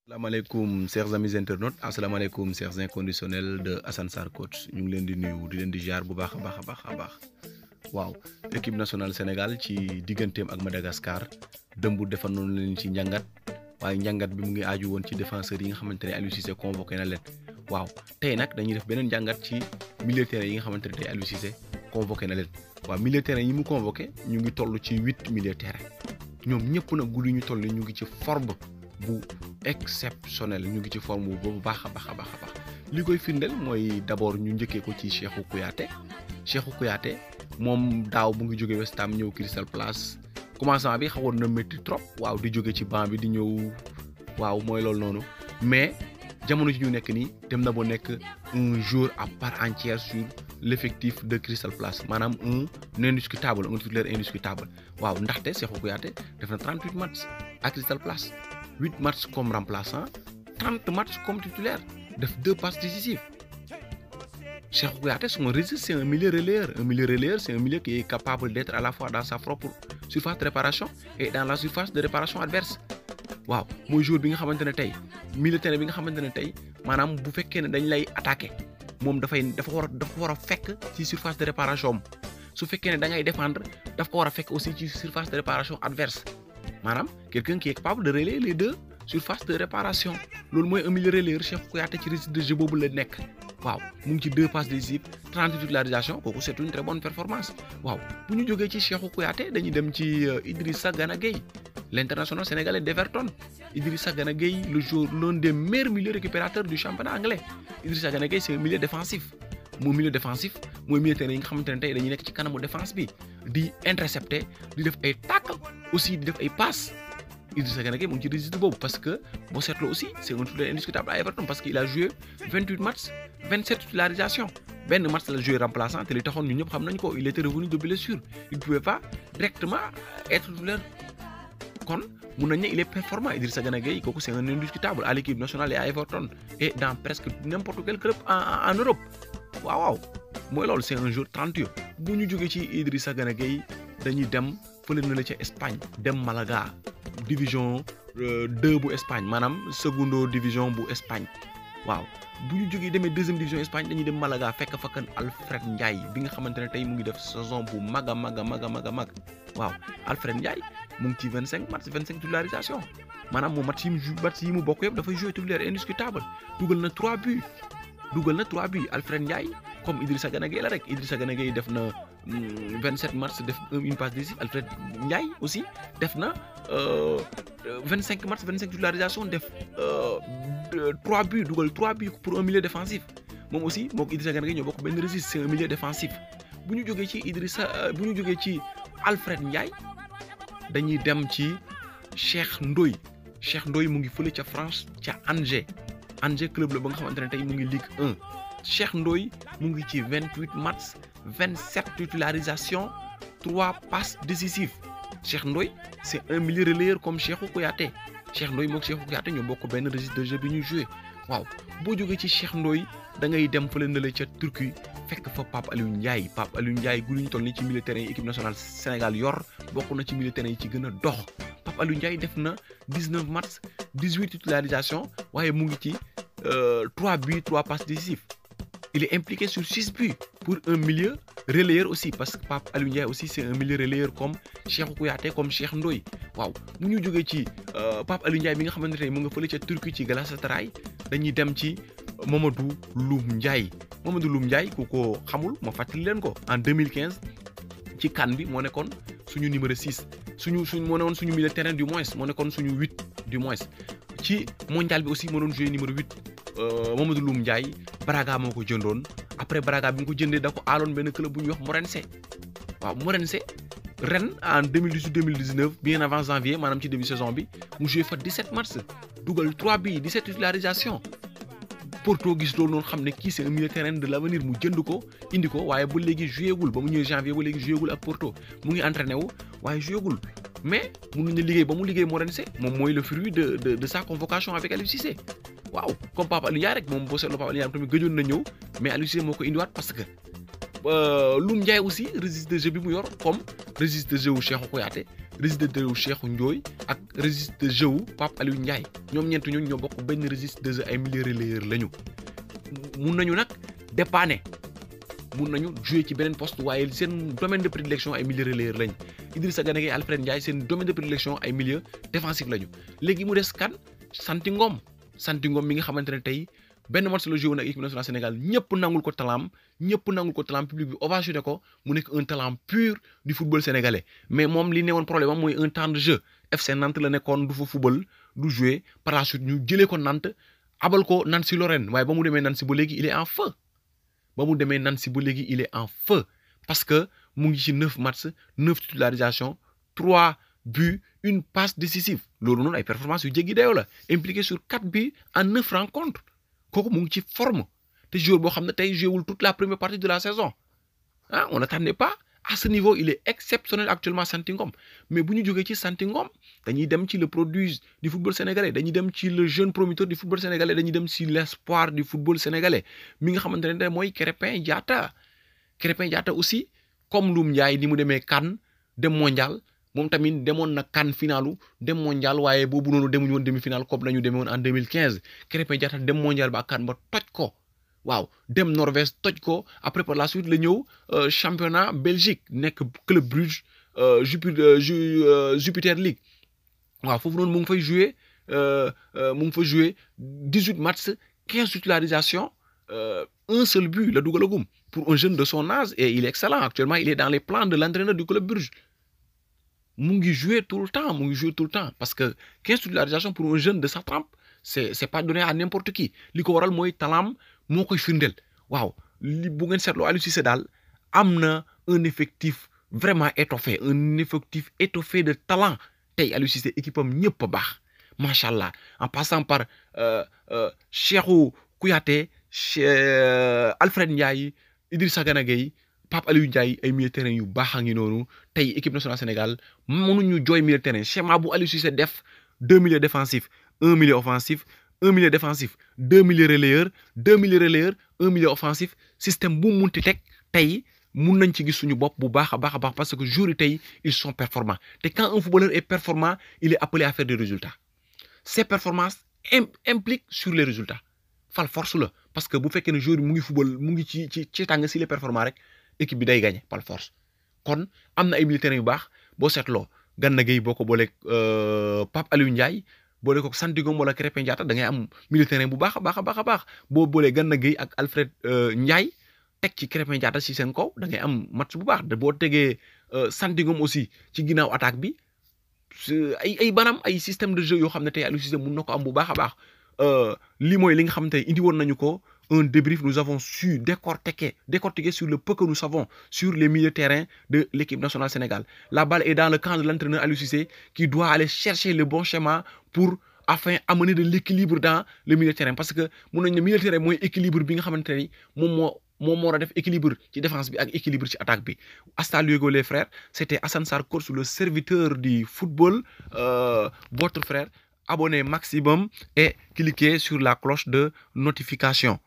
Asalaamaaleykum chers amis internautes asalaamaaleykum chers inconditionnels de Assane Sarr coach ñu ngi leen di nuyu di leen di jaar bu baax a baax waaw équipe nationale Sénégal ci digganteem ak Madagascar dëmb defal noonu leen ci njàngat waaye njàngat bi mu ngi aaju woon ci défenseurs yi nga xamante ne Aliou Cissé convoqué na leen waaw tey nag dañuy def beneen njàngat ci milieu terrain yi nga xamante ne tey Aliou Cissé convoqué na leen waaw milieu terrain yi mu convoqué ñu ngi toll ci 8 milieu terrain ñoom ñëpp nag guddi ñu toll ñu ngi ci forme bu exceptionnel ñu ngi ci forme bu baax a baax li koy firndeel mooy d'abord ñu njëkkee ko ci Cheikhou Kouyaté moom daaw mu ngi jóge West Ham ñëw Crystal Palace commencement bi xawoon na métti trop waaw di jóge ci banc bi di ñëw waaw mooy loolu noonu mais jamono ji ñu nekk nii dem na ba nekk un joueur à part entière sur l'effectif de Crystal Palace maanaam un indiscutable un titulaire indiscutable waaw ndaxte Cheikhou Kouyaté def na 38 matchs à Crystal Palace 8 matchs comme remplaçant 30 matchs comme titulaire def 2 passes décisives. Cheikhou Kouyaté son registre c'est un milieu relayeur c'est un milieu qui est capable d'être à la fois dans sa propre surface de réparation et dans la surface de réparation adverse waaw mooy joueur bi nga xamante ne tey milieu terrain bi nga xamante ne tey maanaam bu fekkee ne dañ lay attaquer moom dafa war a fekk ci surface de réparation am su fekkee ne da ngay défendre daf ko war a fekk aussi ci surface de réparation adverse maanaam quelqu'un qui est capable de relayer les deux surfaces de réparation loolu mooy un milieu relayeur Cheikhou Kouyaté ci registre de jeu boobu la nekk waaw mu ngi ci 2 passes décisives 30 titularisations kooku c'est une très bonne performance waaw bu ñu jógee ci Cheikhou Kouyaté dañuy dem ci Idrissa Gana Gueye l'international sénégalais d'Everton Idrissa Gana Gueye le joueur l'un des meilleurs milieux récupérateurs du championnat anglais Idrissa Gana Gueye c'est un milieu défensif mooy milieu défensif mooy milieu terrain yi nga xamante ne tey dañuy nekk ci kanamu défense bi di intercepter di def ay tackle aussi di def ay passes Idrissa Gana Gueye mu ngi ci registre boobu parce que boo seetloo aussi c'est un titulaire indiscutable à Everton parce qu'il a joué 28 matchs 27 titularisations benn match la joué remplaçant te li taxoon ñu ñëpp xam nañ ko il était revenu de blessure il pouvait pas directement être titulaire kon mun nañ ne il est performant Idrissa Gana Gueye kooku c'est un indiscutable à l'équipe nationale et à Everton et dans presque n'importe quel club en Europe waaw mooy loolu c'est un joueur talentueux bu ñu jógee ci Idrissa Gana Gueye dañuy dem fële na la ca Espagne dem Malaga division 2 bu Espagne maanaam secondo division bu Espagne waaw bu ñu jógee demee deuxième division Espagne dañuy dem Malaga fekk fa kan Alfred Ndiaye bi nga xamante ne tey mu ngi def saison bu mag waaw Alfred Ndiaye mu ngi ci 25 matchs 25 titularisations maanaam moom match yi mu bokk yëpp dafay jouer titulaire indiscutable dugal na 3 buts Alfred Ndiaye comme Idrissa Gana Gueye la rek Idrissa Gana Gueye def na 27 matchs def une passe décisive Alfred Ndiaye aussi def na 25 matchs 25 titularisations def 3 buts dugal 3 buts pour un milieu défensif moom aussi moom Idrissa Gana Gueye ñoo bokk benn registre c'est un milieu défensif bu ñu jógee ci Alfred Ndiaye dañuy dem ci Cheikh Ndoye mu ngi fële ca France ca Angers club la ba nga xamante ne tey mu ngi Ligue 1 Cheikh Ndoye mu ngi ci 28 matchs 27 titularisations 3 passes décisives Cheikh Ndoye c'est un milieu relayeur comme Cheikhou Kouyaté Cheikh Ndoye moom Cheikhou Kouyaté ñoo bokk benn registre de jeu bi ñuy joué waaw boo jógee ci Cheikh Ndoye da ngay dem fële na la ca Turquie fekk fa Pape Aliou Ndiaye gu ñu toll nii ci milieu terrain yi équipe nationale Sénégal yor bokk na ci milieu terrain yi ci gën a dox Pape Aliou Ndiaye def na 19 matchs 18 titularisations waaye mu ngi ci 3 buts 3 passes décisives il est impliqué sur 6 buts pour un milieu relayeur aussi parce que Pape Aliou Ndiaye aussi c'est un milieu relayeur comme Cheikhou Kouyaté comme Cheikh Ndoye waaw bu ñu jógee ci Pape Aliou Ndiaye bi nga xamante ne mu nga fële ca Turquie ci Galatasaray dañuy dem ci Mamadou Loum Ndiaye ku ko xamul ma fàttali leen ko en 2015 ci CAN bi moo nekkoon suñu numéro 6 moo nekkoon suñu milieu terrain du moins moo nekkoon suñu 8 du moins ci mondial bi aussi moo doon joué numéro 8 Mamadou Loum Ndiaye Braga moo ko jëndoon après Braga bi nga ko jëndee da ko aaloon benn club bu ñuy wax Morense ren en 2018-2019 bien avant janvier maanaam ci début saison bi mu joué fa 17 matchs dugal 3 buts 17 titularisations Porto gis loolu noonu xam ne kii c'est un milieu terrain de l'avenir mu jënd ko indi ko waaye ba léegi joué gul ba mu ñëwee janvier ba léegi joué gul ak Porto mu ngi entraîné wu waaye joué gul mais mun nañu liggéey ba mu liggéey Morense moom mooy le fruit de sa convocation avec Aliou Cissé waaw comme Pape Aliou Ndiaye rek moom boo seetloo Pape Aliou Ndiaye tamit gëjoon na ñëw mais Aliou Cissé moo ko indiwaat parce que Loum Ndiaye aussi registre de jeu bi mu yor comme registre de jeu wu Cheikhou Kouyaté registre de jeu Cheikhou Ndoye ak registre de jeu Pape Aliou Ndiaye ñoom ñeent ñooñu ñoo bokk benn registre de jeu ay milieu relayeur lañu mun nañu nag dépanner mun nañu jouer ci beneen poste waaye seen domaine de prédilection ay milieu relayeur lañu Idrissa Gana Gueye Alfred Ndiaye seen domaine de prédilection ay milieu défensif lañu léegi mu des kan Santy Ngom mi nga xamante ne tey benn match la joué woon ak équipe nationale Sénégal ñëpp nangul ko talent public bi ovationné ko mu nekk un talent pur du football sénégalais mais moom li newoon problème am mooy un temps de jeu FC Nantes la nekkoon du fa football du jouer par la suite ñu jëlee ko Nantes abal ko Nancy Lorraine waaye ba mu demee Nancy ba léegi il est en feu parce que mu ngi ci 9 matchs 9 titularisations 3 buts une passe décisive loolu noonu ay performance yu jéggi dayoo la impliqué sur 4 buts en 9 rencontres kooku mu ngi ci forme te joueur boo xam ne tey joué wul toute la première partie de la saison on n'attendait pas à ce niveau il est exceptionnel actuellement Santy Ngom mais bu ñu jógee ci Santy Ngom dañuy dem ci le produit du football sénégalais dañuy dem ci le jeune prometteur du football sénégalais dañuy dem ci l'espoir du football sénégalais mi nga xamante ne mooy Krépin Diatta aussi comme Loum Ndiaye ni mu demee CAN dem mondial moom tamit demoon na CAN finalu dem mondial waaye boobu noonu demuñu woon demi-finale comme nañu demee woon en 2015 Krépin Diatta dem mondial ba CAN ba toj ko waaw dem Norvège toj ko après par la suite la ñëw championnat Belgique nekk Club Brugge Jupiter League waaw foofu noonu mu ngi fay jouer 18 matchs 15 titularisations un seul but la dugalagum pour un jeune de son âge et il est excellent actuellement il est dans les plans de l'entraîneur du Club Brugge mu ngi jouer tout le temps parce que 15 titularisations pour un jeune de sa trempe c'est pas donné à n'importe qui li ko waral mooy talent moo koy firndeel waaw li bu ngeen seetloo Aliou Cissé daal am na un effectif vraiment étoffé de talent tey Aliou Cissé équipe am ñëpp a baax macha allah en passant par Cheikhou Kouyaté Alfred Ndiaye Idrissa Gana Gueye Pape Aliou Ndiaye ay milieu terrain yu baax a ngi noonu tey équipe nationale Sénégal mënuñu jooy milieu terrain schéma bu Aliou Cissé def 2 milieux défensifs 1 milieu offensif 1 milieu défensif 2 milieux relayeurs 1 milieu offensif système bu munti teg tey mun nañ ci gis suñu bopp bu baax a baax parce que joueurs yi tey ils sont performants te quand un footballeur est performant il est appelé à faire des résultats ces performances impliquent sur les résultats fal force la parce que bu fekkee ne joueur yi mu ngi football mu ngi ci tàng si les performants rek équipe bi day gagné par force kon am na ay militaires yu baax boo seetloo Gana Gueye boo ko booleeg Pape Aliou Ndiaye boole ko Santy Ngom wala Krépin Diatta da ngay am militaire bu baax a baax boo boolee Gana Gueye ak Alfred Ndiaye teg ci Krépin Diatta ci seen kaw da ngay am match bu baax boo tegee Santy Ngom aussi ci ginnaaw attaque bi ay système de jeu yoo xam ne tey Aliou Cissé mun na ko am bu baax a baax lii mooy li nga xam ne tey indi woon nañu ko un débrief nous avons su décortiquer sur le peu que nous savons sur les milieux de terrain de l'équipe nationale Sénégal la balle est dans le camp de l'entraîneur Aliou Cissé qui doit aller chercher le bon schéma pour afin amener de l'équilibre dans le milieu de terrain parce que mun nañu ne milieu de terrain mooy équilibre bi nga xamante ni moom moo war a def équilibre ci défense bi ak équilibre ci attaque bi hasta luego les frères c'était Assane Sarr coach le serviteur du football votre frère abonnez maximum et cliquez sur la cloche de notification